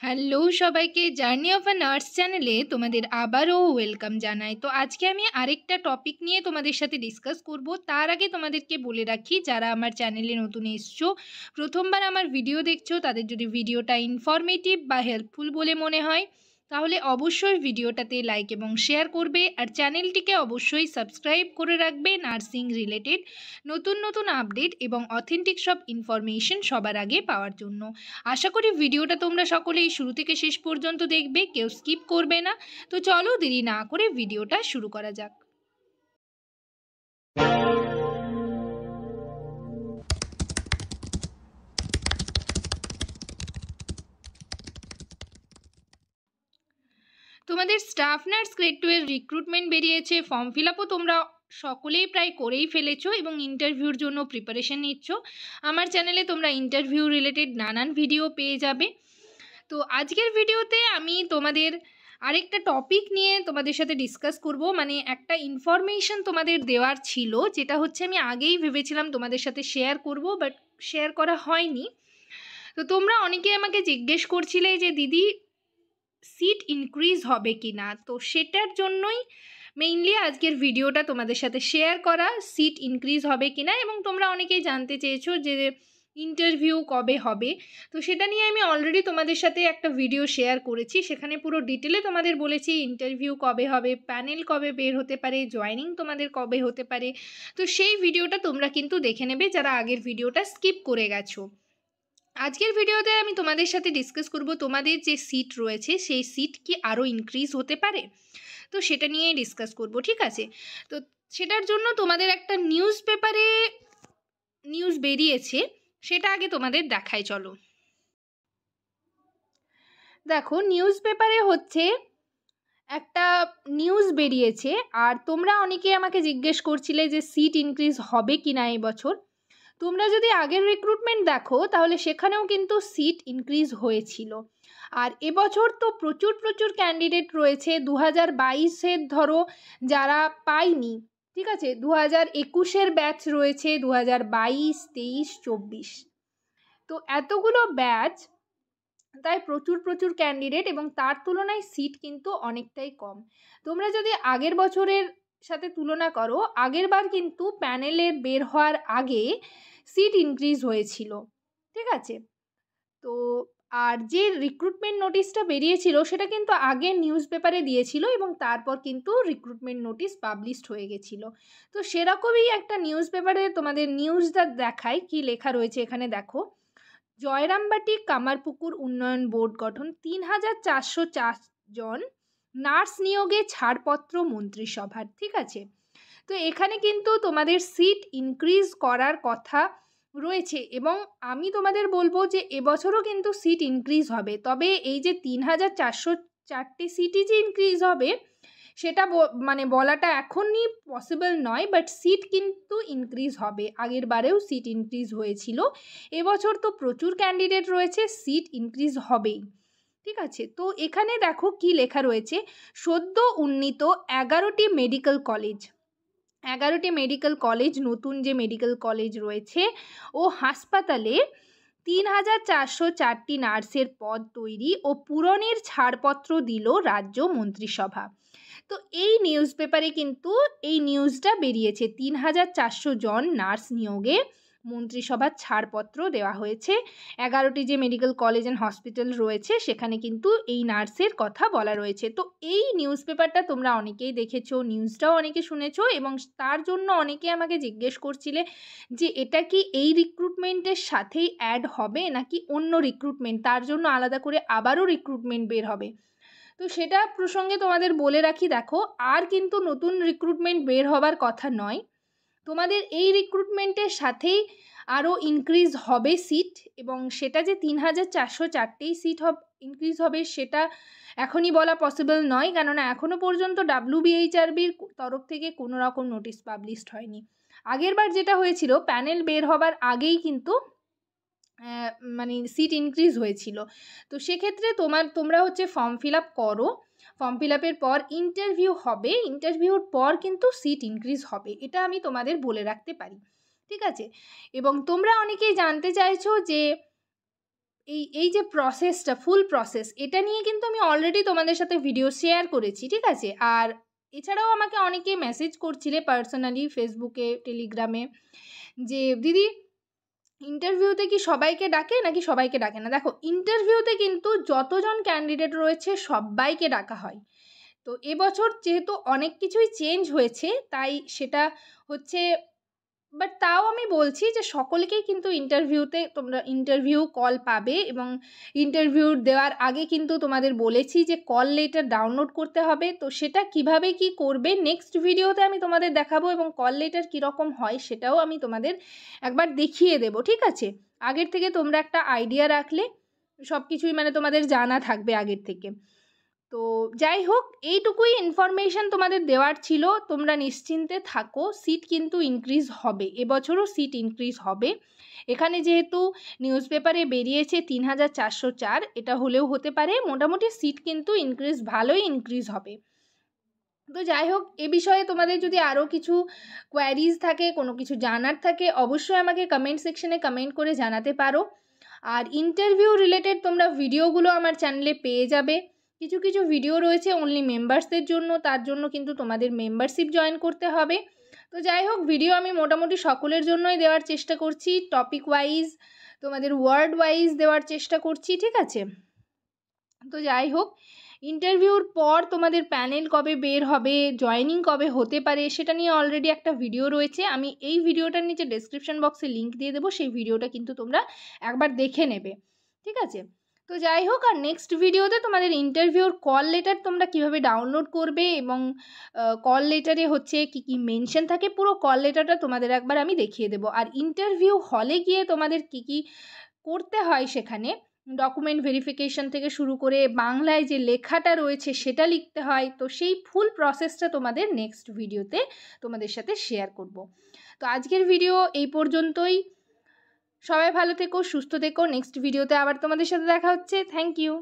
Hello সবাইকে, journey of a nurse চ্যানেলে তোমাদের আবারও ওয়েলকাম জানাই। তো আজকে আমি আরেকটা টপিক নিয়ে তোমাদের সাথে ডিসকাস করব। তার আগে তোমাদেরকে বলে রাখি, যারা আমার চ্যানেলে নতুন এসছো, প্রথমবার আমার ভিডিও দেখছো, তাদের যদি ভিডিওটা ইনফরমেটিভ বা হেল্পফুল বলে মনে হয় তাহলে অবশ্যই ভিডিওটাতে লাইক এবং শেয়ার করবে, আর চ্যানেলটিকে অবশ্যই সাবস্ক্রাইব করে রাখবে নার্সিং রিলেটেড নতুন নতুন আপডেট এবং অথেন্টিক সব ইনফরমেশন সবার আগে পাওয়ার জন্য। আশা করি ভিডিওটা তোমরা সকলেই শুরু থেকে শেষ পর্যন্ত দেখবে, কেউ স্কিপ করবে না। তো চলো দেরি না করে ভিডিওটা শুরু করা যাক। তোমাদের স্টাফ নার্স গ্রেড 2 এর রিক্রুটমেন্ট বেরিয়েছে। ফর্ম ফিল আপও তোমরা সকলেই প্রায় করেই ফেলেছো এবং ইন্টারভিউর জন্য প্রিপারেশন নিচ্ছ। আমার চ্যানেলে তোমরা ইন্টারভিউ রিলেটেড নানান ভিডিও পেয়ে যাবে। তো আজকের ভিডিওতে আমি তোমাদের আরেকটা টপিক নিয়ে তোমাদের সাথে ডিসকাস করব, মানে একটা ইনফরমেশন তোমাদের দেওয়ার ছিল, যেটা হচ্ছে আমি আগেই ভেবেছিলাম তোমাদের সাথে শেয়ার করব, বাট শেয়ার করা হয়নি। তো তোমরা অনেকে আমাকে জিজ্ঞেস করছিলে যে দিদি সিট ইনক্রিজ হবে কি না, তো সেটার জন্যই মেইনলি আজকের ভিডিওটা তোমাদের সাথে শেয়ার করা, সিট ইনক্রিজ হবে কি না। এবং তোমরা অনেকেই জানতে চেয়েছো যে ইন্টারভিউ কবে হবে, তো সেটা নিয়ে আমি অলরেডি তোমাদের সাথে একটা ভিডিও শেয়ার করেছি। সেখানে পুরো ডিটেলে তোমাদের বলেছি ইন্টারভিউ কবে হবে, প্যানেল কবে বের হতে পারে, জয়েনিং তোমাদের কবে হতে পারে। তো সেই ভিডিওটা তোমরা কিন্তু দেখে নেবে যারা আগের ভিডিওটা স্কিপ করে গেছো। আজকের ভিডিওতে আমি তোমাদের সাথে ডিসকাস করব তোমাদের যে সিট রয়েছে সেই সিট কি আরও ইনক্রিজ হতে পারে, তো সেটা নিয়েই ডিসকাস করব, ঠিক আছে। তো সেটার জন্য তোমাদের একটা নিউজ পেপারে নিউজ বেরিয়েছে, সেটা আগে তোমাদের দেখাই, চলো। দেখো, নিউজ পেপারে হচ্ছে একটা নিউজ বেরিয়েছে, আর তোমরা অনেকে আমাকে জিজ্ঞেস করছিলে যে সিট ইনক্রিজ হবে কি না এবছর। তোমরা যদি আগের রিক্রুটমেন্ট দেখো তাহলে সেখানেও কিন্তু সিট ইনক্রিজ হয়েছিল। আর এবছর তো প্রচুর প্রচুর ক্যান্ডিডেট রয়েছে 2022-এর, ধরো যারা পায়নি, ঠিক আছে, 2021-এর ব্যাচ রয়েছে, 2022, 23, 24, তো এতগুলো ব্যাচ, তাই প্রচুর প্রচুর ক্যান্ডিডেট এবং তার তুলনায় সিট কিন্তু অনেকটাই কম। তোমরা যদি আগের বছরের সাথে তুলনা করো, আগের বার কিন্তু প্যানেলের বের হওয়ার আগে সিট ইনক্রিজ হয়েছিল, ঠিক আছে। তো আর যে রিক্রুটমেন্ট নোটিশটা বেরিয়েছিল সেটা কিন্তু আগে নিউজ পেপারে দিয়েছিল এবং তারপর কিন্তু রিক্রুটমেন্ট নোটিশ পাবলিশড হয়ে গেছিলো। তো সেরকমই একটা নিউজ পেপারে তোমাদের নিউজটা দেখায়, কি লেখা রয়েছে এখানে দেখো। জয়রামবাটি কামারপুকুর উন্নয়ন বোর্ড গঠন, 3404 জন নার্স নিয়োগে ছাড়পত্র মন্ত্রিসভার, ঠিক আছে। তো এখানে কিন্তু তোমাদের সিট ইনক্রিজ করার কথা রয়েছে এবং আমি তোমাদের বলবো যে এবছরও কিন্তু সিট ইনক্রিজ হবে। তবে এই যে 3404টি সিটই যে ইনক্রিজ হবে সেটা মানে বলাটা এখনই পসিবল নয়, বাট সিট কিন্তু ইনক্রিজ হবে। আগের বারেও সিট ইনক্রিজ হয়েছিল, এবছর তো প্রচুর ক্যান্ডিডেট রয়েছে, সিট ইনক্রিজ হবেই, ঠিক আছে। তো এখানে দেখো কি লেখা রয়েছে, সদ্য উন্নীত 11টি মেডিকেল কলেজ, 11টি মেডিকেল কলেজ, নতুন যে মেডিকেল কলেজ রয়েছে ও হাসপাতালে 3404টি নার্সের পদ তৈরি ও পূরণের ছাড়পত্র দিল রাজ্য মন্ত্রিসভা। তো এই নিউজ পেপারে কিন্তু এই নিউজটা বেরিয়েছে, 3400 জন নার্স নিয়োগে মন্ত্রিসভার ছাড়পত্র দেওয়া হয়েছে। 11টি যে মেডিকেল কলেজ অ্যান্ড হসপিটাল রয়েছে সেখানে কিন্তু এই নার্সের কথা বলা রয়েছে। তো এই নিউজ পেপারটা তোমরা অনেকেই দেখেছো, নিউজটাও অনেকে শুনেছো এবং তার জন্য অনেকে আমাকে জিজ্ঞেস করছিলে যে এটা কি এই রিক্রুটমেন্টের সাথেই অ্যাড হবে নাকি অন্য রিক্রুটমেন্ট, তার জন্য আলাদা করে আবারও রিক্রুটমেন্ট বের হবে। তো সেটা প্রসঙ্গে তোমাদের বলে রাখি, দেখো আর কিন্তু নতুন রিক্রুটমেন্ট বের হবার কথা নয়, তোমাদের এই রিক্রুটমেন্টের সাথেই আরও ইনক্রিজ হবে সিট, এবং সেটা যে 3404টেই সিট ইনক্রিজ হবে সেটা এখনই বলা পসিবল নয়, কেননা এখনও পর্যন্ত WBHRBর তরফ থেকে কোনো রকম নোটিশ পাবলিশড হয়নি। আগের বার যেটা হয়েছিল, প্যানেল বের হবার আগেই কিন্তু মানে সিট ইনক্রিজ হয়েছিল। তো সেক্ষেত্রে তোমরা হচ্ছে ফর্ম ফিল আপ করো, ফর্ম ফিল আপের পর ইন্টারভিউ হবে, ইন্টারভিউর পর কিন্তু সিট ইনক্রিজ হবে, এটা আমি তোমাদের বলে রাখতে পারি, ঠিক আছে। এবং তোমরা অনেকেই জানতে চাইছো যে এই যে প্রসেসটা, ফুল প্রসেস, এটা নিয়ে কিন্তু আমি অলরেডি তোমাদের সাথে ভিডিও শেয়ার করেছি, ঠিক আছে? আর এছাড়াও আমাকে অনেকে মেসেজ করছিলে পার্সোনালি, ফেসবুকে, টেলিগ্রামে, যে দিদি ইন্টারভিউতে কি সবাইকে ডাকে নাকি সবাইকে ডাকে না? দেখো, ইন্টারভিউতে কিন্তু যতজন ক্যান্ডিডেট রয়েছে সবাইকে ডাকা হয়। তো এবছর যেহেতু অনেক কিছুই চেঞ্জ হয়েছে, তাই সেটা হচ্ছে, বাট তাও আমি বলছি যে সকলকেই কিন্তু ইন্টারভিউতে তোমরা ইন্টারভিউ কল পাবে, এবং ইন্টারভিউ দেওয়ার আগে কিন্তু তোমাদের বলেছি যে কল লেটার ডাউনলোড করতে হবে। তো সেটা কিভাবে কি করবে নেক্সট ভিডিওতে আমি তোমাদের দেখাবো, এবং কল লেটার কীরকম হয় সেটাও আমি তোমাদের একবার দেখিয়ে দেবো, ঠিক আছে? আগের থেকে তোমরা একটা আইডিয়া রাখলে সব কিছুই মানে তোমাদের জানা থাকবে আগের থেকে। তো যাই হোক, এইটুকুই ইনফরমেশান তোমাদের দেওয়ার ছিল। তোমরা নিশ্চিন্তে থাকো, সিট কিন্তু ইনক্রিজ হবে, এবছরও সিট ইনক্রিজ হবে। এখানে যেহেতু নিউজ পেপারে বেরিয়েছে 3404, এটা হলেও হতে পারে, মোটামুটি সিট কিন্তু ইনক্রিজ, ভালোই ইনক্রিজ হবে। তো যাই হোক, এ বিষয়ে তোমাদের যদি আরও কিছু কোয়ারিজ থাকে, কোনো কিছু জানার থাকে, অবশ্যই আমাকে কমেন্ট সেকশনে কমেন্ট করে জানাতে পারো। আর ইন্টারভিউ রিলেটেড তোমরা ভিডিওগুলো আমার চ্যানেলে পেয়ে যাবে। কিছু কিছু ভিডিও রয়েছে অনলি মেম্বার্সদের জন্য, তার জন্য কিন্তু তোমাদের মেম্বারশিপ জয়েন করতে হবে। তো যাই হোক, ভিডিও আমি মোটামুটি সকলের জন্যই দেওয়ার চেষ্টা করছি, টপিক ওয়াইজ, তোমাদের ওয়ার্ড ওয়াইজ দেওয়ার চেষ্টা করছি, ঠিক আছে? তো যাই হোক, ইন্টারভিউর পর তোমাদের প্যানেল কবে বের হবে, জয়েনিং কবে হতে পারে, সেটা নিয়ে অলরেডি একটা ভিডিও রয়েছে। আমি এই ভিডিওটার নিচে ডেসক্রিপশন বক্সে লিঙ্ক দিয়ে দেবো, সেই ভিডিওটা কিন্তু তোমরা একবার দেখে নেবে, ঠিক আছে? তো যাই হোক, আর নেক্সট ভিডিওতে তোমাদের ইন্টারভিউর কল লেটার তোমরা কিভাবে ডাউনলোড করবে, এবং কল লেটারে হচ্ছে কি কি মেনশন থাকে, পুরো কল লেটারটা তোমাদের একবার আমি দেখিয়ে দেবো। আর ইন্টারভিউ হলে গিয়ে তোমাদের কি কি করতে হয়, সেখানে ডকুমেন্ট ভেরিফিকেশন থেকে শুরু করে বাংলায় যে লেখাটা রয়েছে সেটা লিখতে হয়, তো সেই ফুল প্রসেসটা তোমাদের নেক্সট ভিডিওতে তোমাদের সাথে শেয়ার করব। তো আজকের ভিডিও এই পর্যন্তই। সবাই ভালো থেকো, সুস্থ থেকো, নেক্সট ভিডিওতে আবার তোমাদের সাথে দেখা হচ্ছে। Thank you.